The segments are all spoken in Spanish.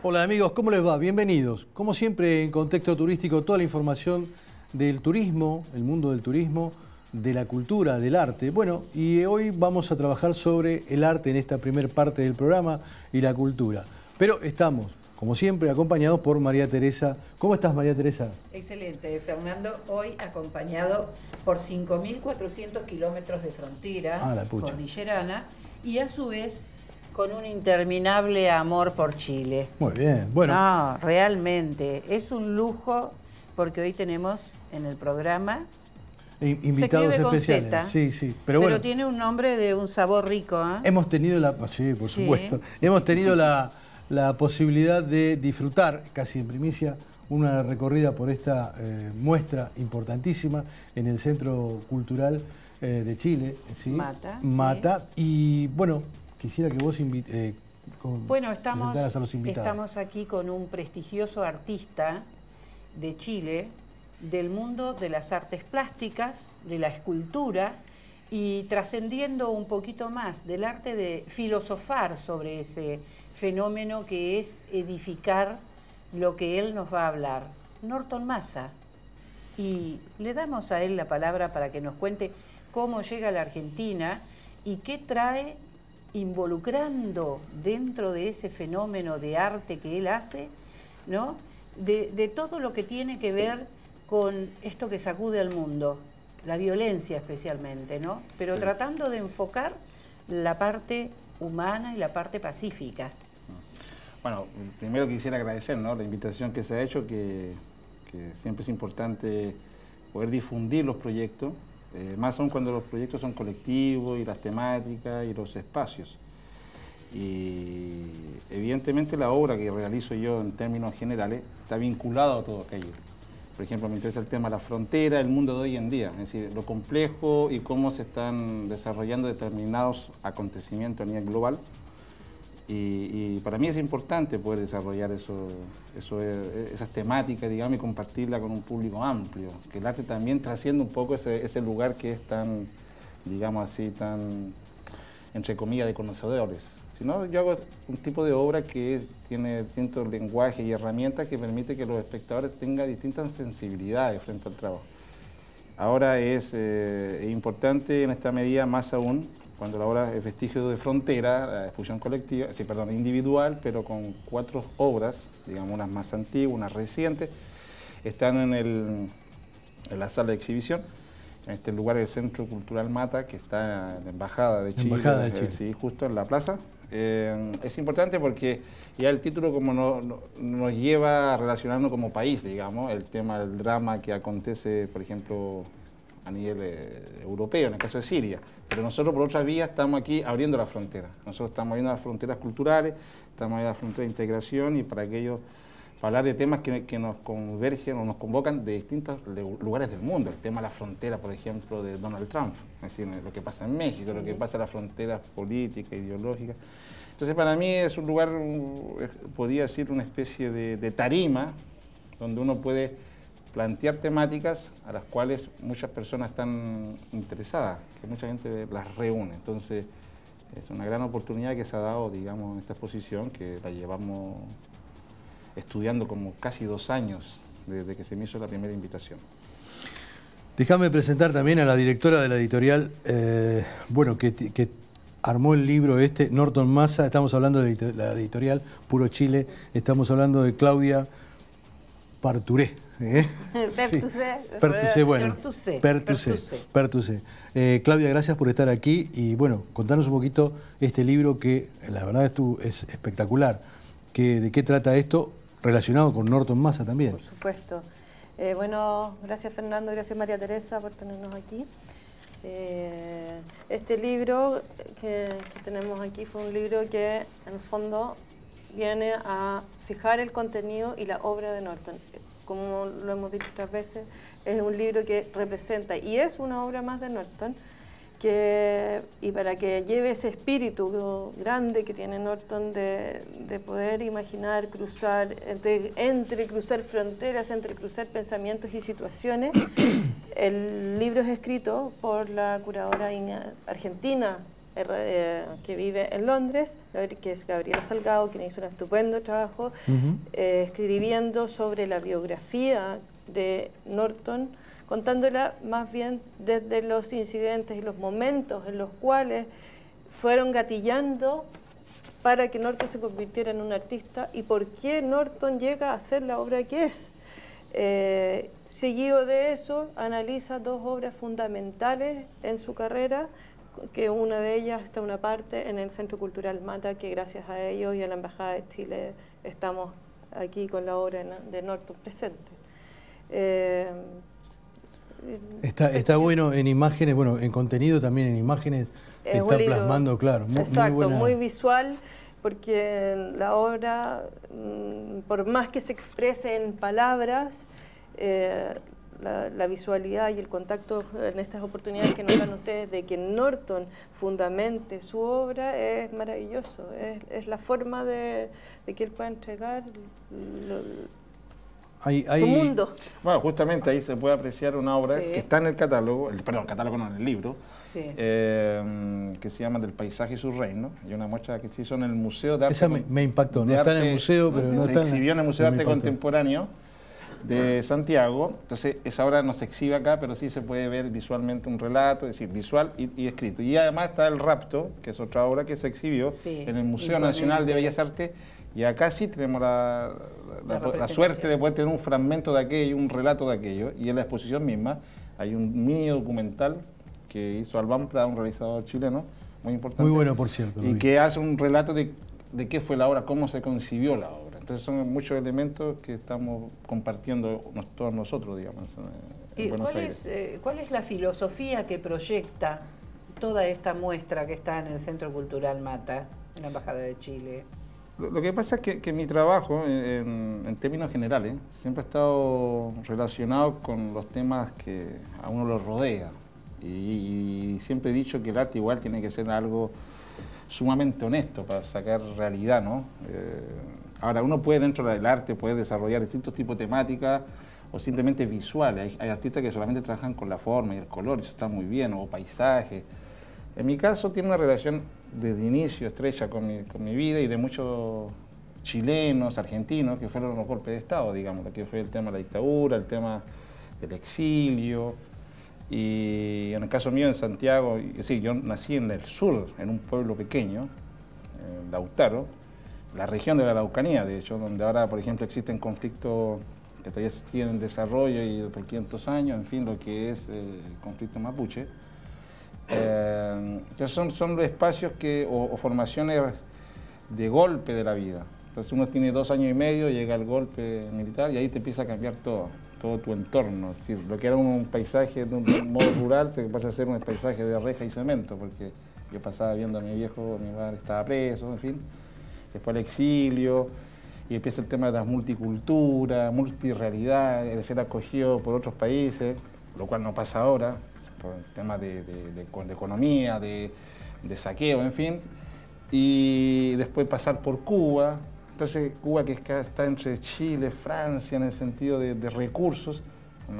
Hola amigos, ¿cómo les va? Bienvenidos. Como siempre en Contexto Turístico, toda la información del turismo, el mundo del turismo, de la cultura, del arte. Bueno, y hoy vamos a trabajar sobre el arte en esta primera parte del programa y la cultura. Pero estamos, como siempre, acompañados por María Teresa. ¿Cómo estás, María Teresa? Excelente, Fernando. Hoy acompañado por 5.400 kilómetros de frontera cordillerana y a su vez con un interminable amor por Chile. Muy bien, bueno. No, realmente, es un lujo porque hoy tenemos en el programa invitados especiales. Z, sí. Pero bueno, tiene un nombre de un sabor rico, ¿eh? Hemos tenido sí, por supuesto. Hemos tenido la posibilidad de disfrutar, casi en primicia, una recorrida por esta muestra importantísima en el Centro Cultural de Chile, ¿sí? Mata. Y bueno, quisiera que vos presentaras a los invitados. Estamos aquí con un prestigioso artista de Chile, del mundo de las artes plásticas, de la escultura y trascendiendo un poquito más del arte de filosofar sobre ese fenómeno que es edificar lo que él nos va a hablar. Norton Massa. Y le damos a él la palabra para que nos cuente cómo llega a la Argentina y qué trae involucrando dentro de ese fenómeno de arte que él hace, ¿no? De todo lo que tiene que ver con esto que sacude al mundo, la violencia especialmente, ¿no? Pero sí, tratando de enfocar la parte humana y la parte pacífica. Bueno, primero quisiera agradecer, ¿no?, la invitación que se ha hecho, que siempre es importante poder difundir los proyectos, más aún cuando los proyectos son colectivos y las temáticas y los espacios. Y evidentemente la obra que realizo yo en términos generales está vinculada a todo aquello. Por ejemplo, me interesa el tema de la frontera, el mundo de hoy en día, es decir, lo complejo y cómo se están desarrollando determinados acontecimientos a nivel global. Y para mí es importante poder desarrollar esas temáticas, digamos, y compartirla con un público amplio. Que el arte también trasciende un poco ese lugar que es tan, digamos así, tan, entre comillas, de conocedores. Sino yo hago un tipo de obra que tiene distintos lenguajes y herramientas que permite que los espectadores tengan distintas sensibilidades frente al trabajo. Ahora es importante en esta medida más aún cuando la obra es Vestigio de Frontera, la exposición colectiva, sí, perdón, individual, pero con 4 obras, digamos, unas más antiguas, unas recientes, están en la sala de exhibición. En este lugar el Centro Cultural Mata, que está en la Embajada de Chile, sí, justo en la plaza. Es importante porque ya el título como nos lleva a relacionarnos como país, digamos, el tema del drama que acontece, por ejemplo, a nivel europeo, en el caso de Siria. Pero nosotros por otras vías estamos aquí abriendo las fronteras. Nosotros estamos abriendo las fronteras culturales, estamos abriendo las fronteras de integración y para hablar de temas que nos convergen o nos convocan de distintos lugares del mundo. El tema de la frontera, por ejemplo, de Donald Trump, es decir, lo que pasa en México, lo que pasa en las fronteras políticas, ideológicas. Entonces, para mí es un lugar, podría decir, una especie de tarima, donde uno puede plantear temáticas a las cuales muchas personas están interesadas, que mucha gente las reúne. Entonces, es una gran oportunidad que se ha dado, digamos, en esta exposición, que la llevamos estudiando como casi 2 años desde que se me hizo la primera invitación. Déjame presentar también a la directora de la editorial, bueno, que armó el libro Norton Massa. Estamos hablando de la editorial Puro Chile, estamos hablando de Claudia Parturé. Pertusé. Claudia, gracias por estar aquí y bueno, contanos un poquito este libro que la verdad es espectacular. ¿De qué trata esto relacionado con Norton Massa también? Por supuesto. Bueno, gracias Fernando, gracias María Teresa por tenernos aquí. Este libro que tenemos aquí fue un libro que en el fondo viene a fijar el contenido y la obra de Norton. Como lo hemos dicho otras veces, es un libro que representa y es una obra más de Norton, y para que lleve ese espíritu grande que tiene Norton de poder imaginar, cruzar, entre cruzar fronteras, entre cruzar pensamientos y situaciones, el libro es escrito por la curadora argentina que vive en Londres, que es Gabriela Salgado, quien hizo un estupendo trabajo escribiendo sobre la biografía de Norton, contándola más bien desde los incidentes y los momentos en los cuales fueron gatillando para que Norton se convirtiera en un artista y por qué Norton llega a hacer la obra que es. Seguido de eso, analiza dos obras fundamentales en su carrera, que una de ellas está una parte en el Centro Cultural Mata, que gracias a ellos y a la Embajada de Chile estamos aquí con la obra de Norton presente. Está bueno en imágenes, bueno, en contenido también en imágenes, está plasmando, claro, exacto, muy visual, porque la obra, por más que se exprese en palabras, la visualidad y el contacto en estas oportunidades que nos dan ustedes de que Norton fundamente su obra es maravilloso, es la forma de que él pueda entregar su mundo. Bueno, justamente ahí se puede apreciar una obra que está en el catálogo, en el libro, que se llama Del paisaje y su reino, y una muestra que se hizo en el Museo de Arte. Esa me impactó, no está en el museo, pero no está se exhibió en el Museo de Arte Contemporáneo de Santiago. Entonces esa obra no se exhibe acá, pero sí se puede ver visualmente un relato, es decir, visual y escrito. Y además está El Rapto, que es otra obra que se exhibió en el Museo Nacional de Bellas Artes, y acá sí tenemos la suerte de poder tener un fragmento de aquello, un relato de aquello, y en la exposición misma hay un mini documental que hizo Albán Prada, un realizador chileno, muy importante. Muy bueno, por cierto. Y que hace un relato de qué fue la obra, cómo se concibió la obra. Entonces son muchos elementos que estamos compartiendo todos nosotros, digamos, en Buenos Aires. ¿Cuál es la filosofía que proyecta toda esta muestra que está en el Centro Cultural Mata, en la Embajada de Chile? Lo que pasa es que mi trabajo, en términos generales, siempre ha estado relacionado con los temas que a uno lo rodea. Y siempre he dicho que el arte igual tiene que ser algo sumamente honesto para sacar realidad, ¿no? Ahora, uno puede dentro del arte puede desarrollar distintos tipos de temáticas o simplemente visuales. Hay artistas que solamente trabajan con la forma y el color, y eso está muy bien, o paisajes. En mi caso tiene una relación desde inicio estrecha con mi vida y de muchos chilenos, argentinos, que fueron los golpes de Estado, digamos, que fue el tema de la dictadura, el tema del exilio. Y en el caso mío en Santiago, sí, yo nací en el sur, en un pueblo pequeño, Lautaro, la región de la Araucanía, de hecho, donde ahora, por ejemplo, existen conflictos que todavía siguen en desarrollo y por 500 años, en fin, lo que es el conflicto mapuche. Entonces son los espacios o formaciones de golpe de la vida. Entonces uno tiene 2 años y medio, llega el golpe militar y ahí te empieza a cambiar todo tu entorno. Es decir, lo que era un paisaje de un modo rural se pasa a ser un paisaje de reja y cemento, porque yo pasaba viendo a mi viejo, mi padre estaba preso, en fin. Después el exilio, y empieza el tema de las multiculturas, multirrealidad, el ser acogido por otros países, lo cual no pasa ahora, por el tema de economía, de saqueo, en fin. Y después pasar por Cuba. Entonces Cuba, que está entre Chile, Francia, en el sentido de recursos,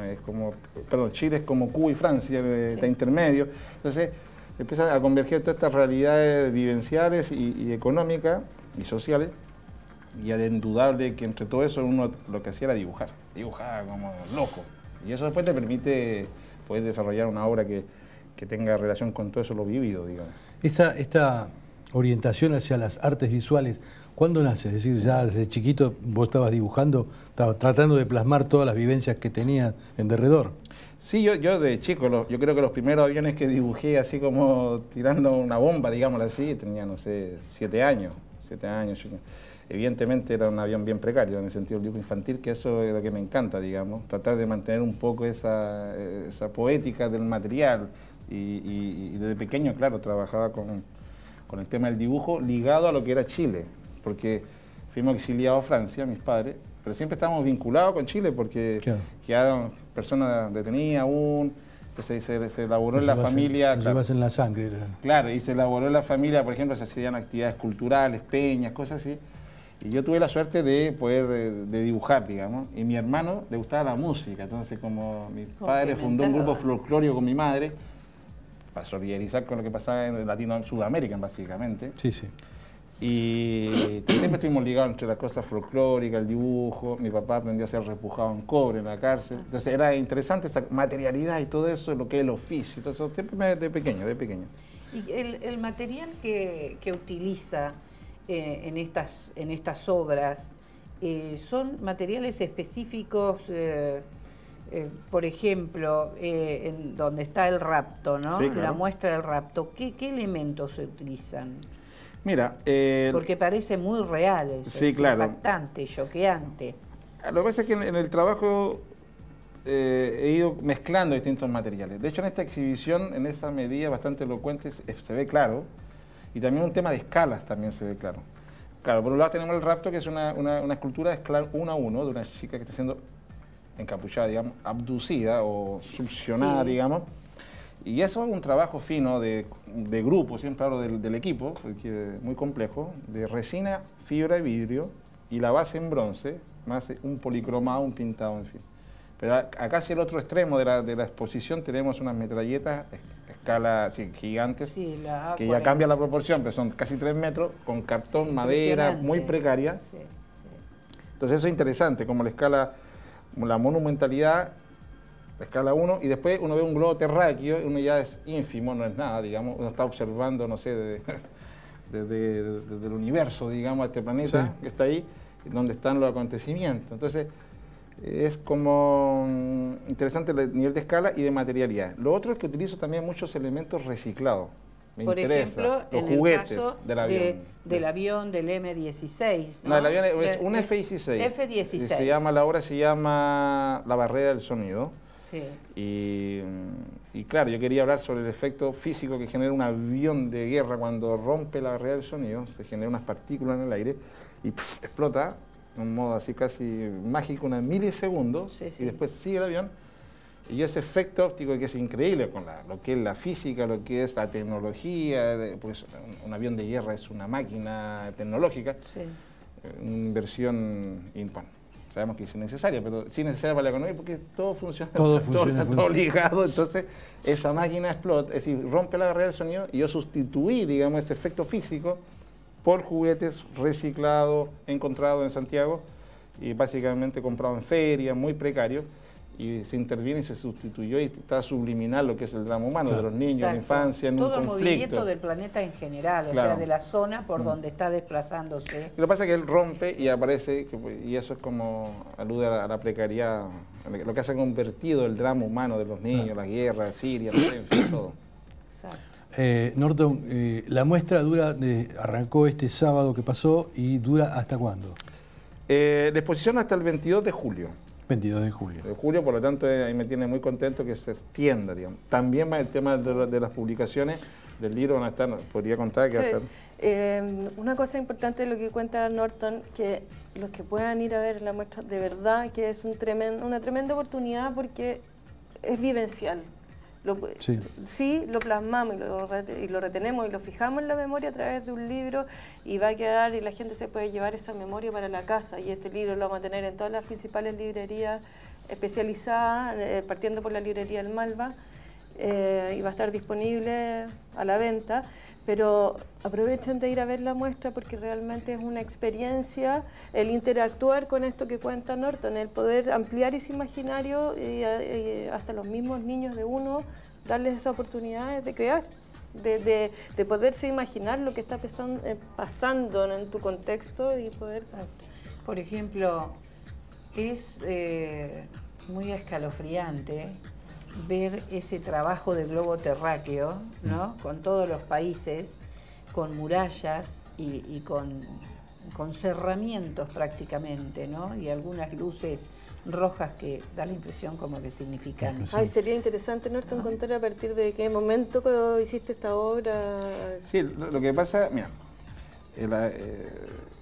es como, perdón, Chile es como Cuba y Francia, está intermedio. Entonces empiezan a converger todas estas realidades vivenciales y económicas y sociales, y es indudable que entre todo eso uno lo que hacía era dibujaba como loco. Y eso después te permite poder desarrollar una obra que tenga relación con todo eso lo vivido, digamos. Esta orientación hacia las artes visuales, ¿cuándo nace? Es decir, ya desde chiquito vos estabas dibujando, estabas tratando de plasmar todas las vivencias que tenías en derredor. Sí, yo de chico, yo creo que los primeros aviones que dibujé así como tirando una bomba, digámoslo así, tenía, no sé, 7 años. Evidentemente era un avión bien precario en el sentido del dibujo infantil, que eso es lo que me encanta, digamos, tratar de mantener un poco esa poética del material. Y desde pequeño, claro, trabajaba con el tema del dibujo ligado a lo que era Chile, porque fuimos exiliados a Francia, mis padres, pero siempre estábamos vinculados con Chile porque quedaron personas detenidas aún, entonces se elaboró en la familia. Lo llevas en la sangre. Claro, y se elaboró en la familia, por ejemplo, se hacían actividades culturales, peñas, cosas así, y yo tuve la suerte de poder de dibujar, digamos, y mi hermano le gustaba la música, entonces como mi padre fundó un grupo folclórico con mi madre, para solidarizar con lo que pasaba en Sudamérica, básicamente. Sí, sí. Y siempre estuvimos ligados entre las cosas folclóricas, el dibujo. Mi papá aprendió a ser repujado en cobre en la cárcel. Entonces era interesante esa materialidad y todo eso, lo que es el oficio. Entonces siempre de pequeño. Y el material que utiliza en estas obras, ¿son materiales específicos? Por ejemplo, en donde está el rapto, ¿no? Sí, claro. La muestra del rapto, ¿qué elementos se utilizan? Mira, porque parece muy real eso, sí, es claro. impactante, choqueante. Lo que pasa es que en el trabajo he ido mezclando distintos materiales. De hecho, en esta exhibición, en esa medida bastante elocuente, se ve claro, y también un tema de escalas también se ve claro. Claro, por un lado tenemos el rapto, que es una escultura de escala 1 a 1, de una chica que está siendo encapuchada, digamos, abducida o succionada, sí, digamos. Y eso es un trabajo fino de grupo, siempre hablo del equipo, porque es muy complejo, de resina, fibra y vidrio, y la base en bronce, más un policromado, un pintado, en fin. Pero acá hacia el otro extremo de la exposición tenemos unas metralletas escala gigantes, sí, que ya cambia la proporción, pero son casi 3 metros, con cartón, sí, madera, muy precaria. Sí, sí. Entonces eso es interesante, como la escala, la monumentalidad, la escala 1, y después uno ve un globo terráqueo, uno ya es ínfimo, no es nada, digamos, uno está observando, no sé, desde el universo, digamos, este planeta, sí, que está ahí, donde están los acontecimientos. Entonces, es como interesante el nivel de escala y de materialidad. Lo otro es que utilizo también muchos elementos reciclados. Por ejemplo, los en juguetes el caso del avión del M16. No, el avión es un F-16. F-16. La obra se llama La barrera del sonido. Sí. Y claro, yo quería hablar sobre el efecto físico que genera un avión de guerra cuando rompe la barrera del sonido. Se generan unas partículas en el aire y explota de un modo así casi mágico, unos milisegundos, sí, sí, y después sigue el avión. Y ese efecto óptico que es increíble con lo que es la física, lo que es la tecnología, pues un avión de guerra es una máquina tecnológica, sí, una inversión, bueno, sabemos que es innecesaria, pero sí necesaria para la economía porque todo funciona, está todo ligado, entonces esa máquina explota, es decir, rompe la barrera del sonido y yo sustituí, digamos, ese efecto físico por juguetes reciclados, encontrados en Santiago y básicamente comprados en ferias, muy precarios, y se interviene y se sustituyó y está subliminal lo que es el drama humano, claro, de los niños, exacto, la infancia, en todo un conflicto. Todo el movimiento del planeta en general, claro, o sea, de la zona por donde está desplazándose. Lo que pasa es que él rompe y aparece, y eso es como alude a la precariedad, lo que hace convertido el drama humano de los niños, claro, la guerra, Siria, en fin, todo. Exacto. Norton, la muestra arrancó este sábado que pasó y dura ¿hasta cuándo? La exposición hasta el 22 de julio. 22 de julio. De julio, por lo tanto, ahí me tiene muy contento que se extienda, digamos. También va el tema de las publicaciones del libro, van a estar, podría contar que sí. Una cosa importante de lo que cuenta Norton, que los que puedan ir a ver la muestra, de verdad que es una tremenda oportunidad porque es vivencial. Sí, lo plasmamos y lo retenemos y lo fijamos en la memoria a través de un libro y va a quedar y la gente se puede llevar esa memoria para la casa y este libro lo vamos a tener en todas las principales librerías especializadas, partiendo por la librería El Malva, y va a estar disponible a la venta, pero aprovechen de ir a ver la muestra porque realmente es una experiencia el interactuar con esto que cuenta Norton, el poder ampliar ese imaginario y hasta los mismos niños de uno, darles esa oportunidad de crear, de poderse imaginar lo que está pasando en tu contexto y poder... Por ejemplo, es muy escalofriante ver ese trabajo de globo terráqueo, ¿no? Con todos los países, con murallas y con cerramientos prácticamente, ¿no? Y algunas luces rojas que dan la impresión como que significan... Ay, sería interesante, Norton, contar a partir de qué momento hiciste esta obra. Sí, lo que pasa, mira,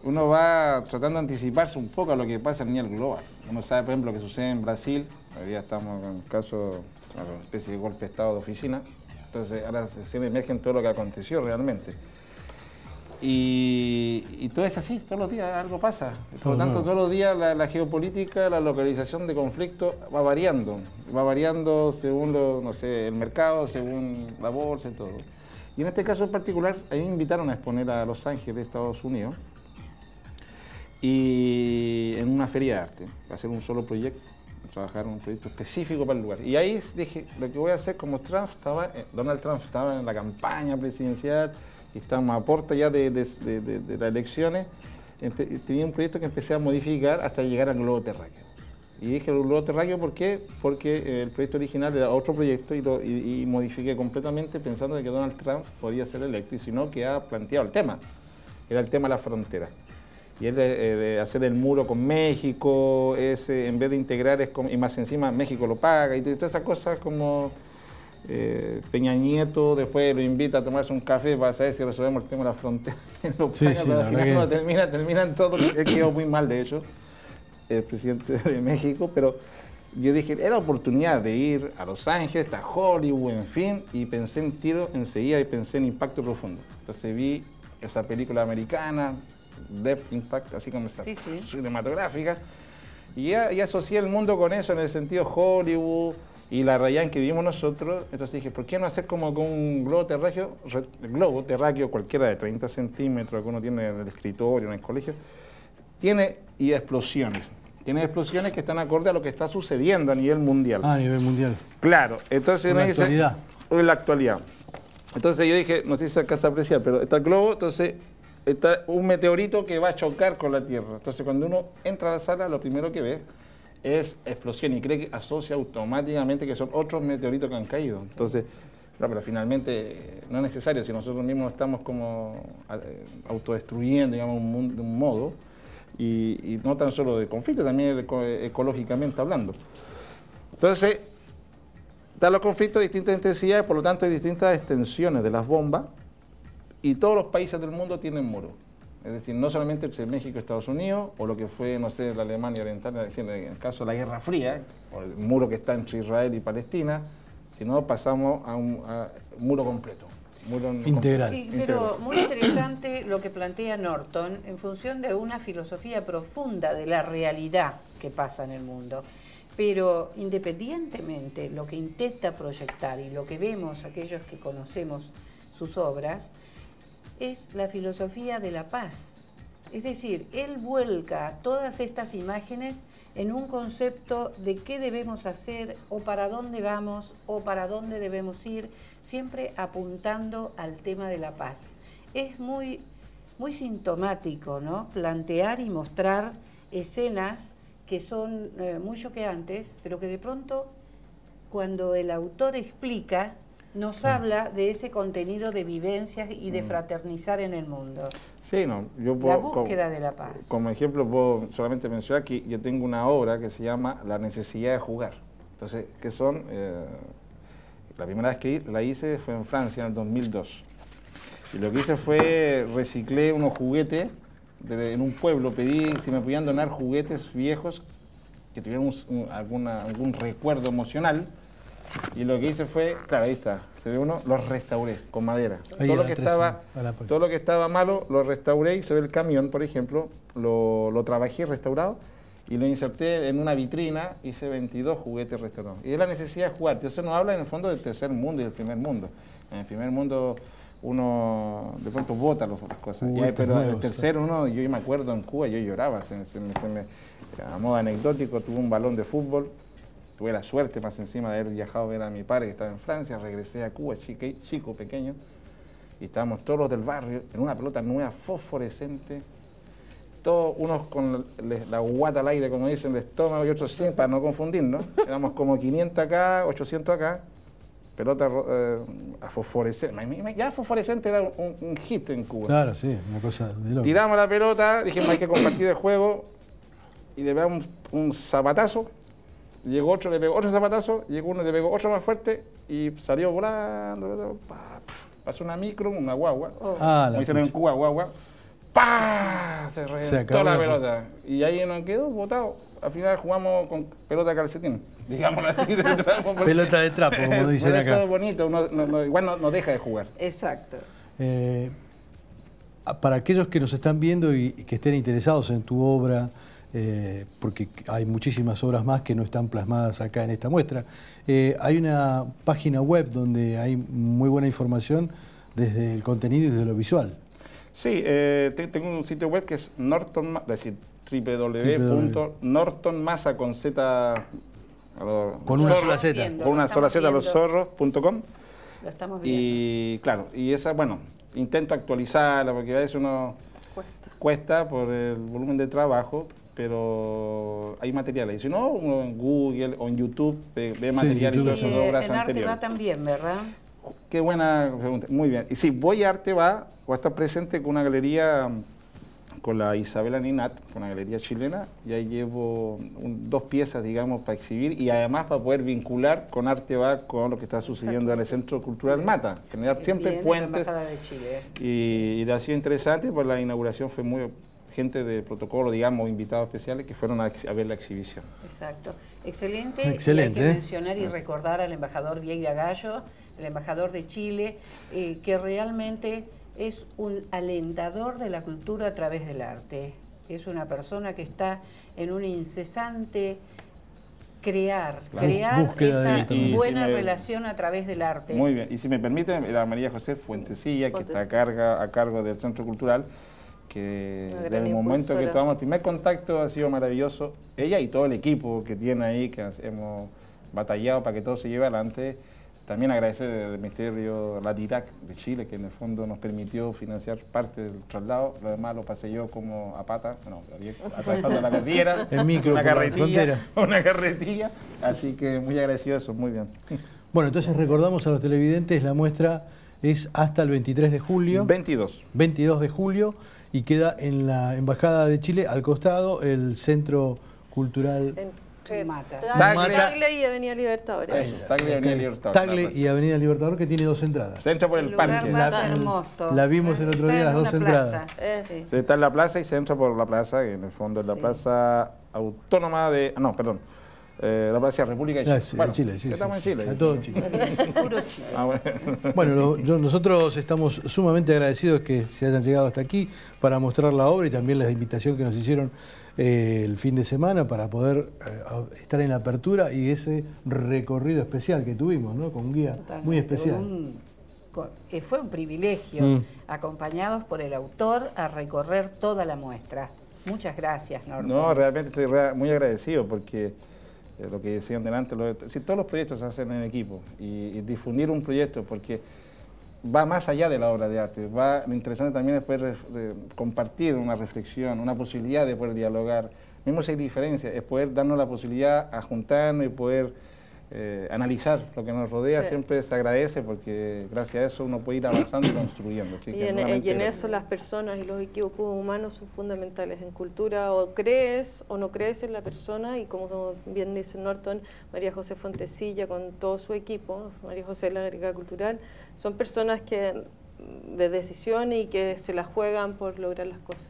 uno va tratando de anticiparse un poco a lo que pasa a nivel global. Uno sabe, por ejemplo, lo que sucede en Brasil, hoy día estamos en el caso, una especie de golpe de estado de oficina, entonces ahora se emergen todo lo que aconteció realmente. Y todo es así, todos los días algo pasa. Por lo tanto, todos los días la geopolítica, la localización de conflictos va variando según no sé, el mercado, según la bolsa y todo. Y en este caso en particular, a mí me invitaron a exponer a Los Ángeles, Estados Unidos, y en una feria de arte, para hacer un solo proyecto, trabajar en un proyecto específico para el lugar. Y ahí dije, lo que voy a hacer, como Donald Trump estaba en la campaña presidencial, y estábamos a puerta ya de las elecciones, tenía un proyecto que empecé a modificar hasta llegar al globo terráqueo. Y dije el globo terráqueo, ¿por qué? Porque el proyecto original era otro proyecto y modifiqué completamente pensando de que Donald Trump podía ser electo, y si no, que ha planteado el tema. Era el tema de la frontera. Y es de hacer el muro con México, en vez de integrar, y más encima México lo paga, y todas esas cosas como Peña Nieto después lo invita a tomarse un café para saber si resolvemos el tema de la frontera. Lo paga, pero al final no terminan todo, él quedó muy mal de hecho, el presidente de México, pero yo dije, era oportunidad de ir a Los Ángeles, a Hollywood, en fin, y pensé en tiro enseguida y pensé en Impacto Profundo. Entonces vi esa película americana, Depth Impact, así como esa cinematográfica, y asocié el mundo con eso en el sentido Hollywood y la realidad en que vivimos nosotros. Entonces dije, ¿por qué no hacer como con un globo terráqueo cualquiera de 30 centímetros que uno tiene en el escritorio, en el colegio, tiene explosiones que están acorde a lo que está sucediendo a nivel mundial. A nivel mundial. Claro, entonces en la actualidad. En la actualidad. Entonces yo dije, no sé si se alcanza a apreciar, pero está el globo, entonces está un meteorito que va a chocar con la Tierra. Entonces cuando uno entra a la sala, lo primero que ve es explosión y cree que asocia automáticamente que son otros meteoritos que han caído. Entonces, pero finalmente no es necesario, si nosotros mismos estamos como autodestruyendo, digamos, de un modo, y no tan solo de conflicto, también ecológicamente hablando. Entonces, están los conflictos de distintas intensidades, por lo tanto hay distintas extensiones de las bombas, y todos los países del mundo tienen muros. Es decir, no solamente entre México y Estados Unidos, o lo que fue, no sé, la Alemania Oriental, es decir, en el caso de la Guerra Fría, o el muro que está entre Israel y Palestina, sino pasamos a un muro completo. Integral. Sí, pero muy interesante lo que plantea Norton en función de una filosofía profunda de la realidad que pasa en el mundo. Pero independientemente lo que intenta proyectar y lo que vemos aquellos que conocemos sus obras, es la filosofía de la paz. Es decir, él vuelca todas estas imágenes en un concepto de qué debemos hacer o para dónde vamos o para dónde debemos ir, siempre apuntando al tema de la paz. Es muy sintomático, ¿no?, plantear y mostrar escenas que son muy choqueantes, pero que de pronto, cuando el autor explica, nos habla de ese contenido de vivencias y de fraternizar en el mundo. Sí, no, yo puedo, la búsqueda de la paz. Como ejemplo puedo solamente mencionar que yo tengo una obra que se llama La necesidad de jugar. Entonces, que son, la primera vez que la hice fue en Francia en el 2002. Y lo que hice fue reciclé unos juguetes en un pueblo, pedí si me podían donar juguetes viejos que tuvieran algún recuerdo emocional. Y lo que hice fue, claro, ahí está, se ve uno, los restauré con madera. Todo lo que estaba malo lo restauré y se ve el camión, por ejemplo, lo trabajé restaurado y lo inserté en una vitrina, hice 22 juguetes restaurados. Y es la necesidad de jugar. Eso nos habla en el fondo del tercer mundo y del primer mundo. En el primer mundo uno de pronto bota las cosas, pero en el tercero yo me acuerdo en Cuba, yo lloraba, a modo anecdótico, tuve un balón de fútbol. Tuve la suerte más encima de haber viajado a ver a mi padre que estaba en Francia, regresé a Cuba, chico, pequeño, y estábamos todos los del barrio en una pelota nueva, fosforescente, todos unos con la guata al aire, como dicen, el estómago, y otros sin, para no confundirnos, éramos como 500 acá, 800 acá, pelota fosforescente, ya fosforescente era un hit en Cuba. Claro, sí, una cosa de loco. Tiramos la pelota, dijimos hay que compartir el juego, y le pegamos un zapatazo. Llegó otro, le pegó otro zapatazo, llegó uno, le pegó otro más fuerte y salió volando. Pasó una micro, una guagua. Como dicen en Cuba, guagua. ¡Pah! Se reventó la pelota. Y ahí nos quedó botado. Al final jugamos con pelota de calcetín, digámoslo así. Pelota de trapo, como dicen acá. Eso es bonito, igual no deja de jugar. Exacto. para aquellos que nos están viendo y que estén interesados en tu obra, porque hay muchísimas obras más que no están plasmadas acá en esta muestra, hay una página web donde hay muy buena información desde el contenido y desde lo visual. Sí, tengo un sitio web que es Norton, es decir, www.nortonmasa con Z, con una sola Z, con una sola Z, loszorros.com. Lo estamos viendo. Y claro, y esa, bueno, intento actualizarla porque a veces uno cuesta por el volumen de trabajo, pero hay materiales. Y si no, uno en Google o en YouTube ve material y todas esas obras en anteriores. Arte Va también, ¿verdad? Qué buena pregunta. Muy bien. Y sí, voy a Arte Va, voy a estar presente con una galería, con la Isabela Ninat, con una galería chilena, y ahí llevo 2 piezas, digamos, para exhibir y además para poder vincular con Arte Va con lo que está sucediendo en el Centro Cultural Mata. Generar siempre puentes. De Chile. Y ha sido interesante, pues la inauguración fue muy gente de protocolo, digamos, invitados especiales que fueron a ver la exhibición. Exacto. Excelente. Excelente. Y hay que mencionar y recordar al embajador Vieira Gallo, el embajador de Chile, que realmente es un alentador de la cultura a través del arte. Es una persona que está en un incesante crear esa buena relación a través del arte. Muy bien. Y si me permiten, la María José Fuentesilla, que está a cargo del Centro Cultural, que desde el momento que tomamos el primer contacto ha sido maravilloso. Ella y todo el equipo que tiene ahí, que hemos batallado para que todo se lleve adelante. También agradecer al Ministerio, la DIRAC de Chile, que en el fondo nos permitió financiar parte del traslado. Lo demás lo pasé yo como a pata, bueno, atravesando la cordillera, en micro, una carretilla. Así que muy agradecido eso, muy bien. Bueno, entonces recordamos a los televidentes, la muestra es hasta el 23 de julio. 22 de julio y queda en la Embajada de Chile, al costado, el Centro Cultural Mata. Tagle y Avenida Libertadores. Tagle y Avenida Libertadores. Tagle y Avenida Libertador, que tiene 2 entradas. Se entra por el parque. Más hermoso. La vimos el otro día, las 2 entradas. Se está en la plaza y se entra por la plaza, que en el fondo es la plaza autónoma de... No, perdón. La plaza de República de Chile. Bueno, Chile, sí. Estamos en Chile. Está todo en Chile. Puro Chile. Bueno, nosotros estamos sumamente agradecidos que se hayan llegado hasta aquí para mostrar la obra y también la invitación que nos hicieron el fin de semana para poder estar en la apertura y ese recorrido especial que tuvimos, ¿no? Con un guía muy especial. Fue un privilegio, acompañados por el autor, a recorrer toda la muestra. Muchas gracias, Norton. No, realmente estoy muy agradecido porque lo que decían delante, todos los proyectos se hacen en equipo y difundir un proyecto porque va más allá de la obra de arte, lo interesante también es poder compartir una reflexión, una posibilidad de poder dialogar, mismo si hay diferencias, es poder darnos la posibilidad a juntarnos y poder analizar lo que nos rodea, siempre se agradece porque gracias a eso uno puede ir avanzando y construyendo. Así y en eso las personas y los equipos humanos son fundamentales. En cultura o crees o no crees en la persona y como bien dice Norton, María José Fontesilla con todo su equipo, María José la agregada cultural, son personas que de decisión y que se la juegan por lograr las cosas.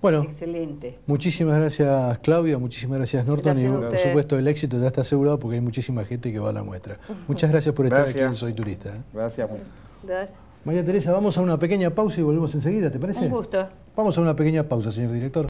Bueno, excelente. Muchísimas gracias Claudia, muchísimas gracias Norton y por supuesto el éxito ya está asegurado porque hay muchísima gente que va a la muestra. Muchas gracias por estar aquí en Soy Turista. Gracias. Gracias. María Teresa, vamos a una pequeña pausa y volvemos enseguida, ¿te parece? Un gusto. Vamos a una pequeña pausa, señor director.